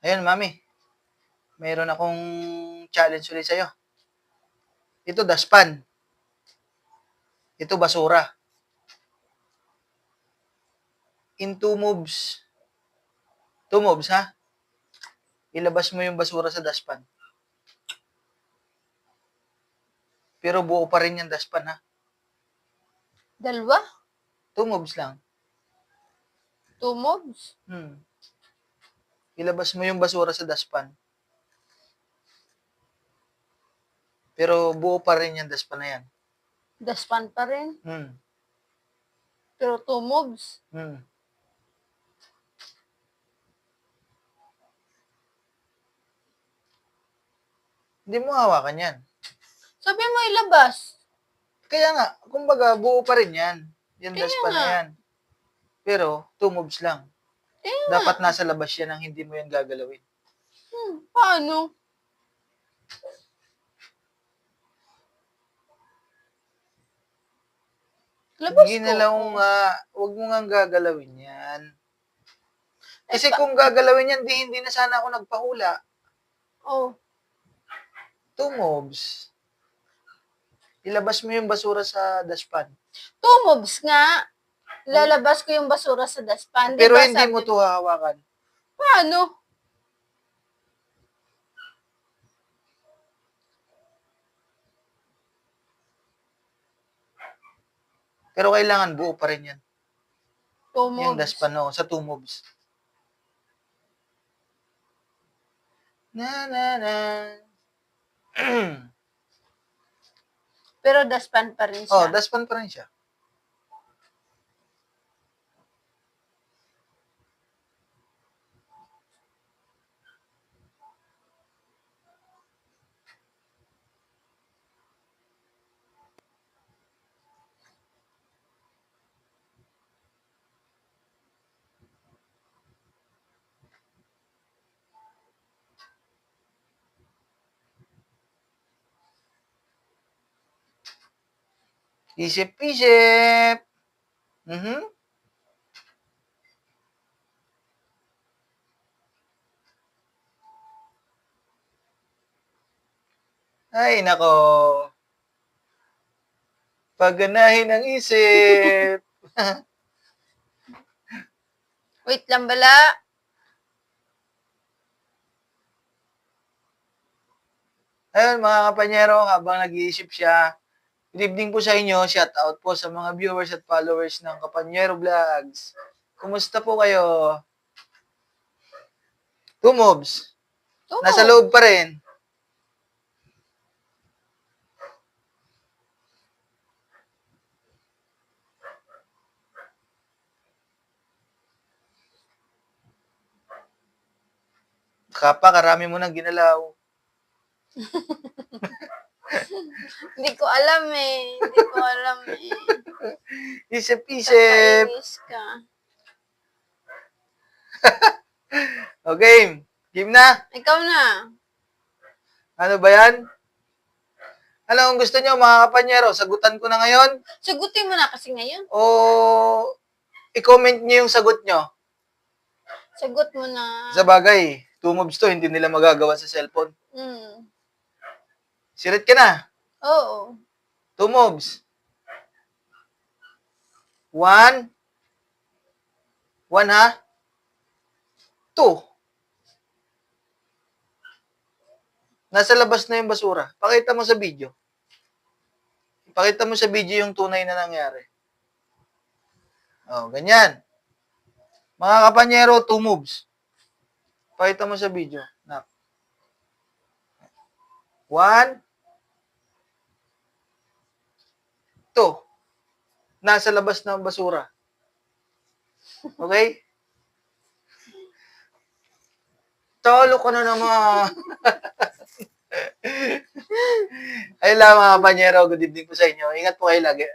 Ayun, mami. Mayroon akong challenge ulit sa'yo. Ito, daspan. Ito, basura. In 2 moves. 2 moves, ha? Ilabas mo yung basura sa daspan. Pero buo pa rin yung daspan, ha? Dalawa? 2 moves lang. 2 moves? Ilabas mo yung basura sa daspan. Pero buo pa rin yung daspan na yan. Daspan pa rin? Pero 2 moves? Hindi mo hawakan yan. Sabi mo ilabas. Kaya nga, kumbaga, buo pa rin yan. Yung Kaya daspan na nga. yan. Pero, 2 moves lang. Kaya nga. Dapat nasa labas yan ang hindi mo yan gagalawin. Paano? Labas Hindi ko. na lang huwag mo nga gagalawin yan. Kasi kung gagalawin yan, hindi na sana ako nagpahula. Oh. 2 moves. Ilabas mo yung basura sa daspan. 2 moves nga. Lalabas ko yung basura sa daspan. Pero diba, hindi mo to hahawakan. Paano? Pero kailangan buo pa rin yan. 2 moves. Yung daspan, no, sa 2 moves. Pero daspan pa rin siya. Oh, daspan pa rin siya. Isip-isip. Ay, nako. Pagganahin ang isip. Wait lang bala. Ayun, mga kapanyero, habang nag-iisip siya, good evening po sa inyo. Shout out po sa mga viewers at followers ng Kapanyero Vlogs. Kumusta po kayo? 2 moves. Nasa loob pa rin. Karami mo nang ginalaw. Hindi ko alam eh. Isip-isip. Kakainis ka. Okay. Game na. Ikaw na. Ano ba yan? Ano ang gusto nyo, mga kapanyero? Sagutan ko na ngayon? Sagutin mo na kasi ngayon. O i-comment nyo yung sagot nyo? Sagot mo na. Sa bagay, 2 moves to, hindi nila magagawa sa cellphone. Sirit ka na? Oo. 2 moves. 1. 1 ha? 2. Nasa labas na yung basura. Pakita mo sa video. Pakita mo sa video yung tunay na nangyari. Oh, ganyan. Mga kapanyero, 2 moves. Pakita mo sa video. 1. 2. Nasa labas na ang basura. Okay? Talo ka na naman. Ayun lang, mga kapanyero. Good evening po sa inyo. Ingat po kayo lagi.